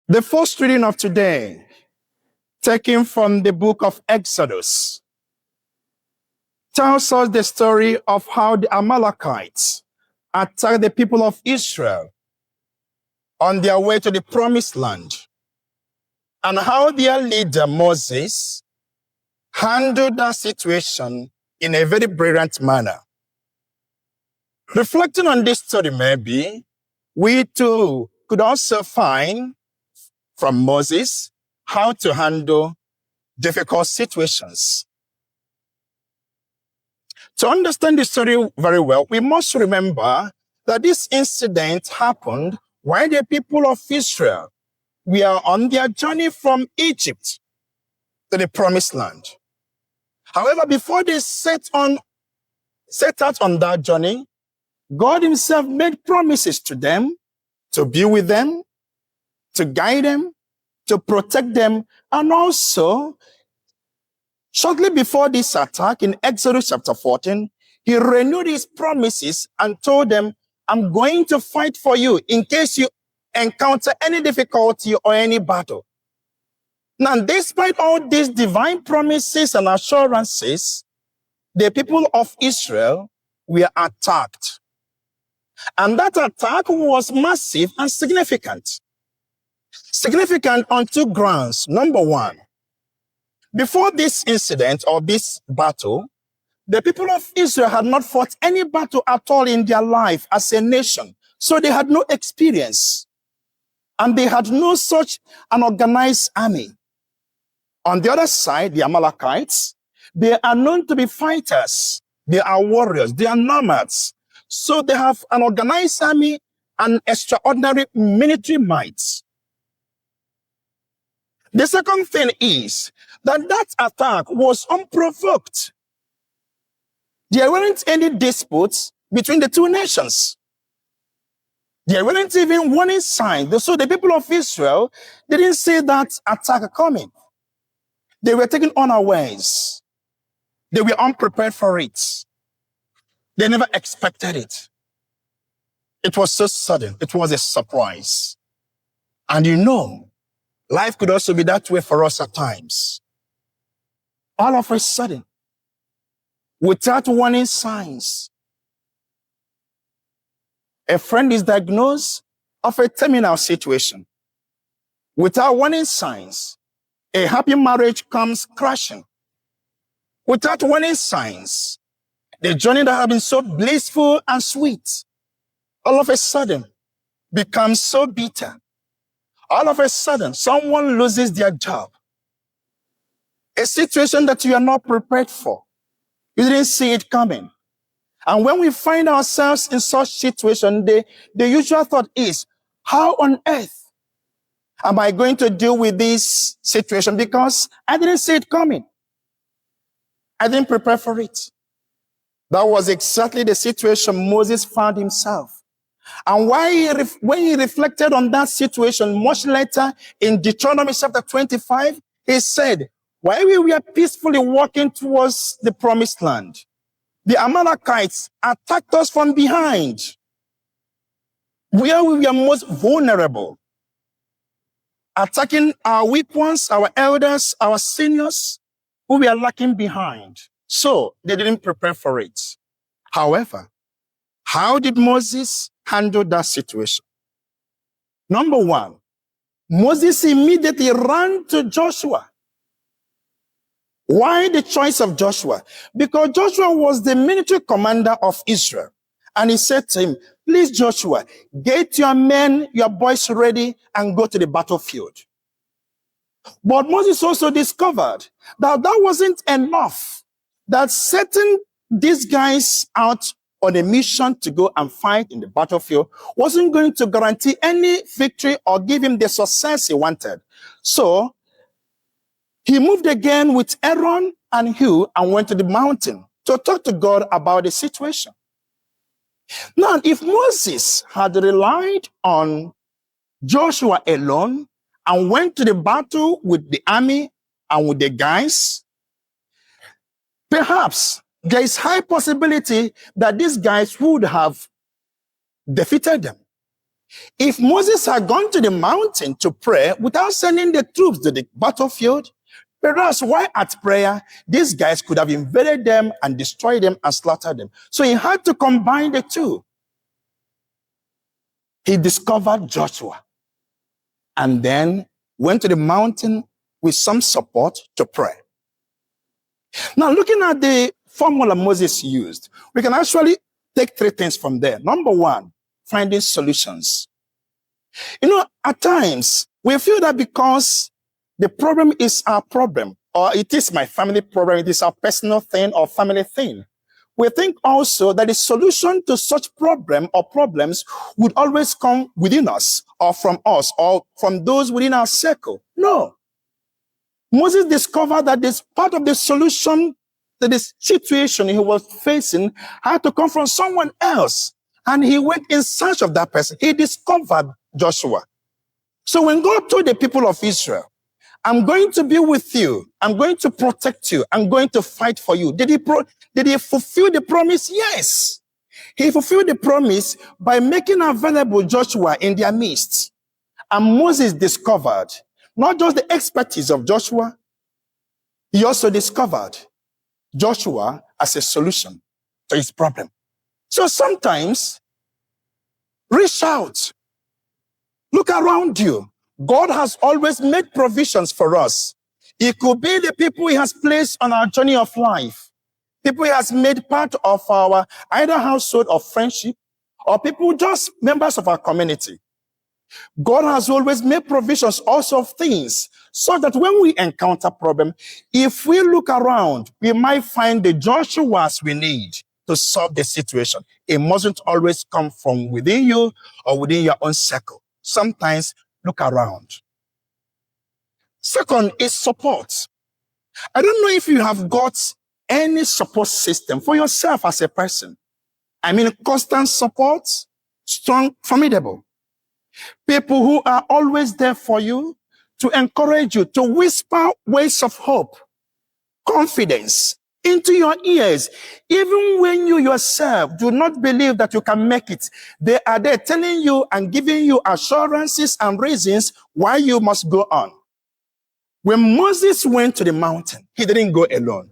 The first reading of today, taken from the book of Exodus, tells us the story of how the Amalekites attacked the people of Israel on their way to the promised land, and how their leader Moses handled that situation in a very brilliant manner. Reflecting on this story, maybe, we too could also find from Moses how to handle difficult situations. To understand the story very well, we must remember that this incident happened while the people of Israel were on their journey from Egypt to the promised land. However, before they set out on that journey, God himself made promises to them to be with them, to guide them, to protect them, and also, shortly before this attack in Exodus chapter 14, he renewed his promises and told them, I'm going to fight for you in case you encounter any difficulty or any battle. Now, despite all these divine promises and assurances, the people of Israel were attacked. And that attack was massive and significant. Significant on two grounds. Number one, before this incident or this battle, the people of Israel had not fought any battle at all in their life as a nation. So they had no experience. And they had no such an organized army. On the other side, the Amalekites, they are known to be fighters. They are warriors. They are nomads. So they have an organized army and extraordinary military might. The second thing is that attack was unprovoked. There weren't any disputes between the two nations. There weren't even warning signs. So the people of Israel didn't see that attack coming. They were taken unawares. They were unprepared for it. They never expected it. It was so sudden. It was a surprise. And you know, life could also be that way for us at times. All of a sudden, without warning signs, a friend is diagnosed of a terminal situation. Without warning signs, a happy marriage comes crashing. Without warning signs, the journey that had been so blissful and sweet, all of a sudden becomes so bitter. All of a sudden, someone loses their job. A situation that you are not prepared for. You didn't see it coming. And when we find ourselves in such situation, the usual thought is, how on earth am I going to deal with this situation? Because I didn't see it coming. I didn't prepare for it. That was exactly the situation Moses found himself. And when he reflected on that situation much later in Deuteronomy chapter 25, he said, while we were peacefully walking towards the promised land, the Amalekites attacked us from behind, where we were most vulnerable, attacking our weak ones, our elders, our seniors, who were lacking behind. So they didn't prepare for it. However, how did Moses handle that situation? Number one, Moses immediately ran to Joshua. Why the choice of Joshua? Because Joshua was the military commander of Israel. And he said to him, please, Joshua, get your men, your boys ready and go to the battlefield. But Moses also discovered that that wasn't enough. That setting these guys out on a mission to go and fight in the battlefield wasn't going to guarantee any victory or give him the success he wanted. So he moved again with Aaron and Hur and went to the mountain to talk to God about the situation. Now, if Moses had relied on Joshua alone and went to the battle with the army and with the guys, perhaps there is high possibility that these guys would have defeated them. If Moses had gone to the mountain to pray without sending the troops to the battlefield, perhaps while at prayer, these guys could have invaded them and destroyed them and slaughtered them. So he had to combine the two. He discovered Joshua and then went to the mountain with some support to pray. Now, looking at the formula Moses used, we can actually take three things from there. Number one, finding solutions. At times, we feel that because the problem is our problem, or it is my family problem, it is our personal thing or family thing, we think also that the solution to such problem or problems would always come within us or from those within our circle. No. Moses discovered that this part of the solution to this situation he was facing had to come from someone else. And he went in search of that person. He discovered Joshua. So when God told the people of Israel, I'm going to be with you, I'm going to protect you, I'm going to fight for you, did he fulfill the promise? Yes. He fulfilled the promise by making available Joshua in their midst. And Moses discovered not just the expertise of Joshua, he also discovered Joshua as a solution to his problem. So sometimes, reach out. Look around you. God has always made provisions for us. It could be the people he has placed on our journey of life. People he has made part of our either household or friendship, or people just members of our community. God has always made provisions also of things so that when we encounter problem, if we look around, we might find the Joshuas we need to solve the situation. It mustn't always come from within you or within your own circle. Sometimes look around. Second is support. I don't know if you have got any support system for yourself as a person. I mean, constant support, strong, formidable. People who are always there for you, to encourage you, to whisper words of hope, confidence into your ears. Even when you yourself do not believe that you can make it, they are there telling you and giving you assurances and reasons why you must go on. When Moses went to the mountain, he didn't go alone.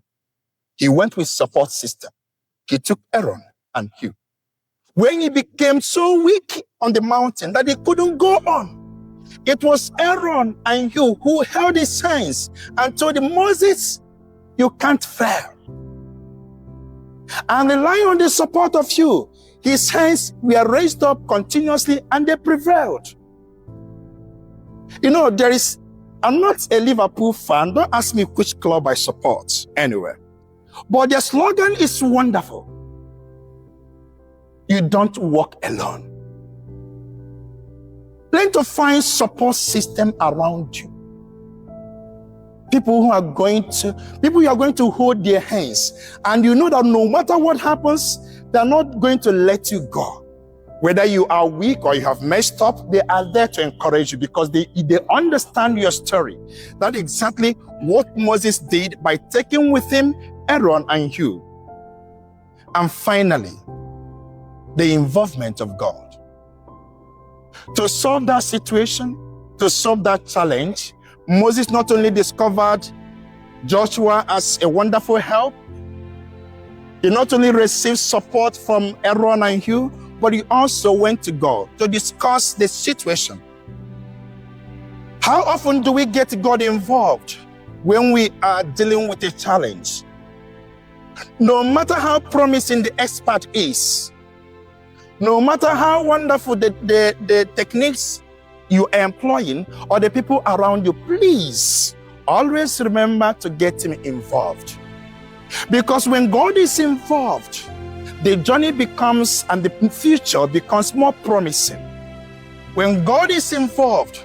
He went with support system. He took Aaron and Hur. When he became so weak on the mountain that he couldn't go on, it was Aaron and Hur who held his hands and told him, Moses, you can't fail. And relying on the support of Hur, his hands were raised up continuously and they prevailed. I'm not a Liverpool fan. Don't ask me which club I support anyway. But their slogan is wonderful. You don't walk alone. Learn to find support system around you. People you are going to hold their hands. And you know that no matter what happens, they're not going to let you go. Whether you are weak or you have messed up, they are there to encourage you because they understand your story. That's exactly what Moses did by taking with him Aaron and Hur. And finally, the involvement of God. To solve that situation, to solve that challenge, Moses not only discovered Joshua as a wonderful help, he not only received support from Aaron and Hur, but he also went to God to discuss the situation. How often do we get God involved when we are dealing with a challenge? No matter how promising the expert is, no matter how wonderful the techniques you are employing or the people around you, please always remember to get him involved. Because when God is involved, the journey becomes and the future becomes more promising. When God is involved,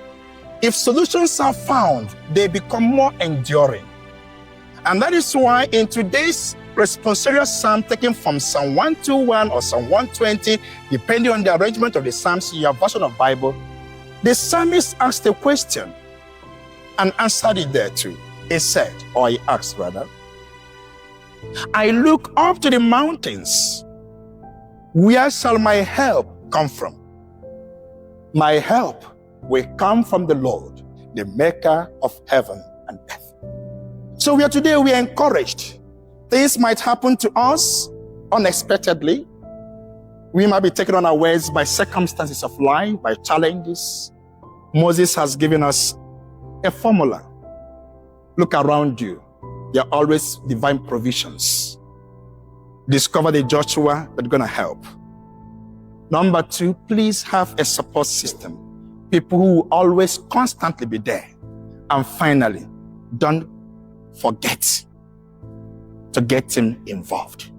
if solutions are found, they become more enduring. And that is why in today's responsorial psalm taken from Psalm 121 or Psalm 120, depending on the arrangement of the psalms in your version of Bible, the psalmist asked a question and answered it there too. He said, or he asked rather, I look up to the mountains. Where shall my help come from? My help will come from the Lord, the maker of heaven and earth. So we are encouraged. Things might happen to us unexpectedly. We might be taken unawares by circumstances of life, by challenges. Moses has given us a formula. Look around you. There are always divine provisions. Discover the Joshua that's going to help. Number 2, please have a support system. People who will always constantly be there. And finally, don't forget to get him involved.